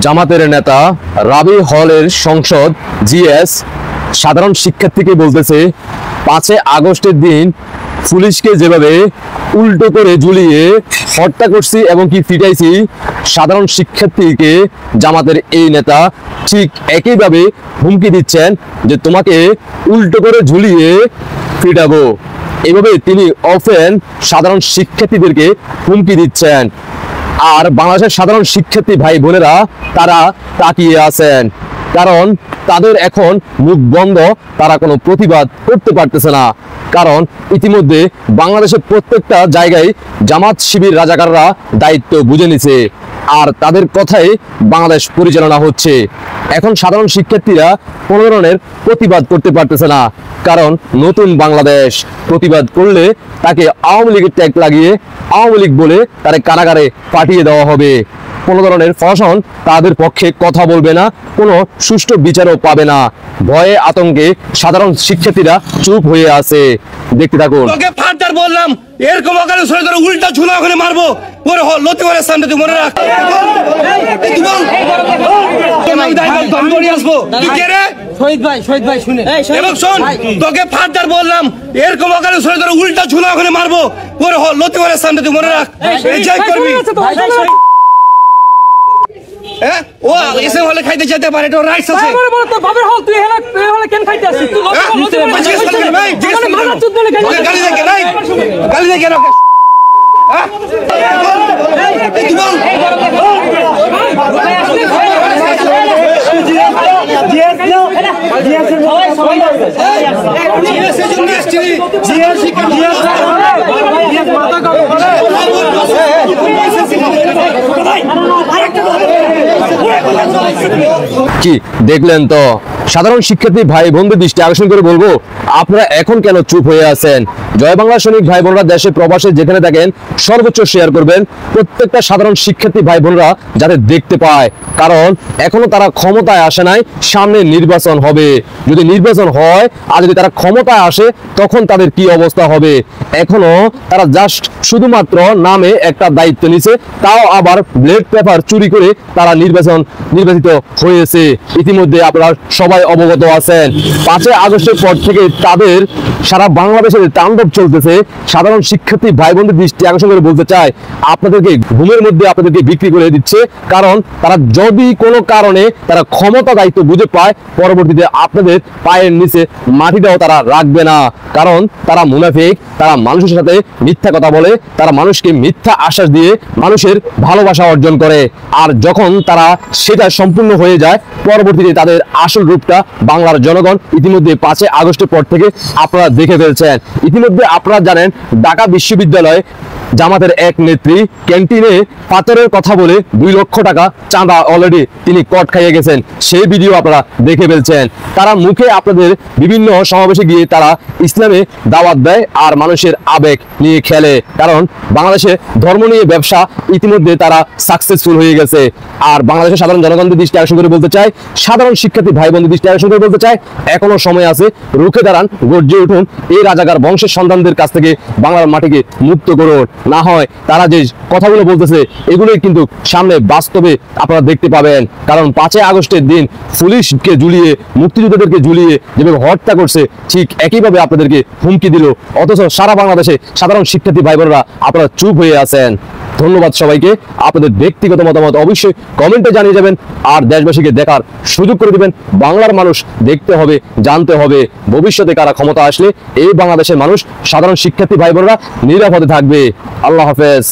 জামাতের নেতা রাবি হলের সংসদ জিএস সাধারণ শিক্ষার্থীকে বলতেছে 5 আগস্টের দিন পুলিশকে যেভাবে উল্টো করে ঝুলিয়ে হত্যা করছি এবং কি পিটাইছি, সাধারণ শিক্ষার্থীকে জামাতের এই নেতা ঠিক একইভাবে হুমকি দিচ্ছেন যে তোমাকে উল্টো করে ঝুলিয়ে পিটাবো। এভাবে তিনি অফেন সাধারণ শিক্ষার্থীদেরকে হুমকি দিচ্ছেন। আর বাংলাদেশের সাধারণ শিক্ষার্থী ভাই বোনেরা তারা তাকিয়ে আছেন, কারণ তাদের এখন মুখ বন্ধ, তারা কোনো প্রতিবাদ করতে পারতেছে না। কারণ ইতিমধ্যে বাংলাদেশের প্রত্যেকটা জায়গায় জামাত শিবির রাজাকাররা দায়িত্ব বুঝে নিছে, আর তাদের কথাই বাংলাদেশ পরিচালনা হচ্ছে। এখন সাধারণ শিক্ষার্থীরা কোনো ধরনের প্রতিবাদ করতে পারতেছে না, কারণ নতুন বাংলাদেশ প্রতিবাদ করলে তাকে আওয়ামী লীগের ট্যাগ লাগিয়ে আওয়ামী লীগ বলে তারে কারাগারে পাঠিয়ে দেওয়া হবে। কোনো ধরনের প্রশাসন তাদের পক্ষে কথা বলবে না, কোনো সুষ্ঠু বিচারও পাবে না। ভয়ে আতঙ্কে সাধারণ শিক্ষার্থীরা চুপ হয়ে আছে। দেখতে থাকুন। তোকে ফাটার বললাম, এরকম অকালে সরে ধরে উল্টা ঝুলা ওখানে মারবো, পরে লতি করে সামনে তুই মনে রাখ। শহীদ ভাই শুনে এবং শোন, তোকে ফাটার বললাম, এরকম অকালে সরে ধরে উল্টা ঝুলা ওখানে মারবো, পরে লতি করে সামনে তুই মনে রাখ। যাই করবি ও এসে হলে খাইতে যেতে পারে, এটা রাইটস আছে। বাবার হল তুই হলে কেন খাইতে আসিস? তুই গালি দেখে নাই, গালি দেখে না। কি দেখলেন তো? সাধারণ শিক্ষার্থী ভাই বোনদের দৃষ্টি আকর্ষণ করে বলবো, আপনারা এখন কেন চুপ হয়ে আছেন? জয় বাংলা সৈনিক ভাই বোনরা দেশে প্রবাসে যেখানে থাকেন সর্বোচ্চ শেয়ার করবেন, প্রত্যেকটা সাধারণ শিক্ষার্থী ভাই বোনরা যাতে দেখতে পায়। কারণ এখনো তারা ক্ষমতায় আসে নাই, সামনে নির্বাচন হবে। যদি নির্বাচন হয় আর যদি তারা ক্ষমতায় আসে তখন তাদের কি অবস্থা হবে। এখনো তারা জাস্ট শুধুমাত্র নামে একটা দায়িত্ব নিছে, তাও আবার ব্লেড পেপার চুরি করে তারা নির্বাচিত হয়েছে। ইতিমধ্যে আপনারা সবাই অবগত আছেন। 5 আগস্টের পর থেকে তাদের সারা বাংলাদেশের তাণ্ডব চলতেছে। সাধারণ শিক্ষার্থী ভাই বোনদের দৃষ্টি আকর্ষণ করে বলতে চায়, আপনাদেরকে ঘুমের মধ্যে আপনাদেরকে বিক্রি করে দিচ্ছে। কারণ তারা যদি কোনো কারণে তারা ক্ষমতা দায়িত্ব বুঝে পায়, পরবর্তীতে আপনাদের পায়ের নিচে মাটিটাও তারা রাখবে না। কারণ তারা মুনাফিক, তারা মানুষের সাথে মিথ্যা কথা বলে, তারা মানুষকে মিথ্যা আশ্বাস দিয়ে মানুষের ভালোবাসা অর্জন করে। আর যখন তারা সেটা সম্পূর্ণ হয়ে যায়, পরবর্তীতে তাদের আসল রূপটা বাংলার জনগণ ইতিমধ্যে 5 আগস্টের পর থেকে আপনারা দেখে ফেলছেন। ইতিমধ্যে আপনারা জানেন ঢাকা বিশ্ববিদ্যালয়ে জামাতের এক নেত্রী ক্যান্টিনে পাথরের কথা বলে 2 লক্ষ টাকা চাঁদা অলরেডি তিনি কট খাইয়ে গেছেন। সেই ভিডিও আপনারা দেখে ফেলছেন। তারা মুখে আপনাদের বিভিন্ন সমাবেশে গিয়ে তারা ইসলামে দাওয়াত দেয় আর মানুষের আবেগ নিয়ে খেলে। কারণ বাংলাদেশে ধর্ম নিয়ে ব্যবসা ইতিমধ্যে তারা সাকসেসফুল হয়ে গেছে। আর বাংলাদেশের সাধারণ জনগণদের দৃষ্টি আকর্ষণ করে বলতে চাই, সাধারণ শিক্ষার্থী ভাই বোনদের দৃষ্টি আকর্ষণ করে বলতে চাই, এখনো সময় আছে, রুখে দাঁড়ান, গর্জে উঠুন। এই রাজাকার বংশের সন্তানদের কাছ থেকে বাংলার মাটিকে মুক্ত করুন। না হয় তারা যে কথাগুলো বলতেছে এগুলোই কিন্তু সামনে বাস্তবে আপনারা দেখতে পাবেন। কারণ 5 আগস্টের দিন পুলিশকে ঝুলিয়ে, মুক্তিযোদ্ধাদেরকে ঝুলিয়ে যেভাবে হত্যা করছে, ঠিক একইভাবে আপনাদেরকে হুমকি দিল। অথচ সারা বাংলাদেশে সাধারণ শিক্ষার্থী ভাই বোনরা আপনারা চুপ হয়ে আছেন। ধন্যবাদ সবাইকে। আপনাদের ব্যক্তিগত মতামত অবশ্যই কমেন্টে জানিয়ে যাবেন, আর দেশবাসীকে দেখার সুযোগ করে দিবেন। বাংলার মানুষ দেখতে হবে, জানতে হবে ভবিষ্যতে কারা ক্ষমতা আসলে এই বাংলাদেশের মানুষ, সাধারণ শিক্ষার্থী ভাই বোনরা নিরাপদে থাকবে। আল্লাহ হাফেজ।